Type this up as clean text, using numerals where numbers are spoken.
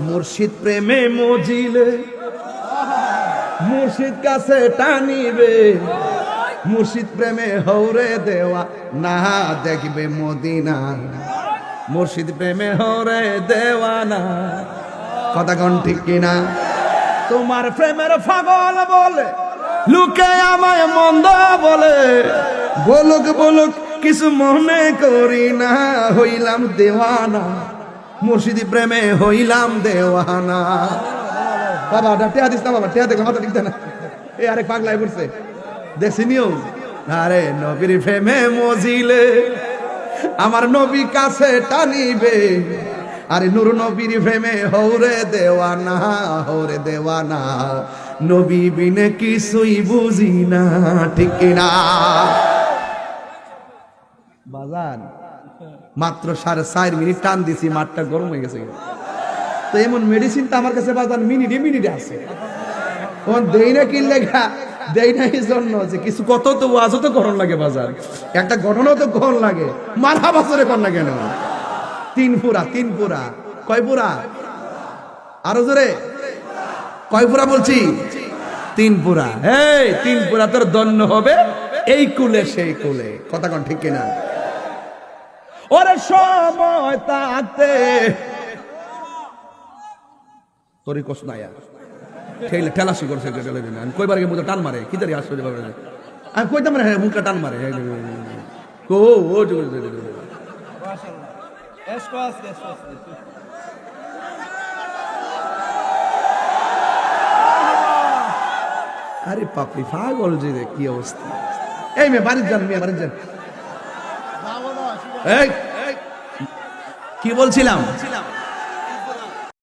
মুর্শিদ প্রেমে মজিলে মুর্শিদ কাছে টানিবে, মুর্শিদ প্রেমে হৌরে দেওয়া না দেখবে মদিনা, মুর্শিদ প্রেমে হৌরে দেওয়া না। কথা কোন ঠিক কিনা? তোমার প্রেমের পাগল বলে লোকে আমায় মন্দ বলে, বলুক বলুক কিছু মনে করি না, হইলাম দেওয়ানা, মুর্শিদি প্রেমে হইলাম দেওয়ানা। বাবা টেয়া দিস না, বাবা টেয়া দেখো মাথা ঠিক না, এই আরেক পাগলাই করছে দেখছিনিও। আরে নবীর প্রেমে মজিলে আমার নবী কাছে টানিবে, আরে নূর নবীর প্রেমে হৌরে দেওয়ানা, হৌরে দেওয়ানা, নবী বিনে কিছুই বুঝি না, ঠিক কিনা? বাজান মাত্র 4.5 মিনিট টান দিছি, মাঠটা গরম হয়ে গেছে। তো এমন মেডিসিনটা আমার কাছে বাজান মিনিটে মিনিটে আছে, তখন দেই না কি লেখা দেই না এই জন্য যে কিছু কত তো ওয়াজও তো গ্রহণ লাগে, বাজার একটা ঘটনাও তো গ্রহণ লাগে, মারা বছরে কর না কেন? 3 পুরা 3 পুরা কয় পুরা? আরো জোরে কয় পুরা বলছি? 3 পুরা। এই 3 পুরা তোর দন্য হবে এই কুলে সেই কুলে। কথা কোন ঠিক কিনা? ওরে সময় তাতে তোরই কষ্ট নাই আর ঠেলে ঠেলাসি করছে, আমি কইবার আগে মুখে টান মারে, কি তারি আসলে আমি কইতাম না, মুখটা টান মারে ও ও। আরে পাপড়ি পাগল যে কি অবস্থা। এই মেয়ে বাড়ির যান, মেয়ে বাড়ির যান। এই কি বলছিলাম?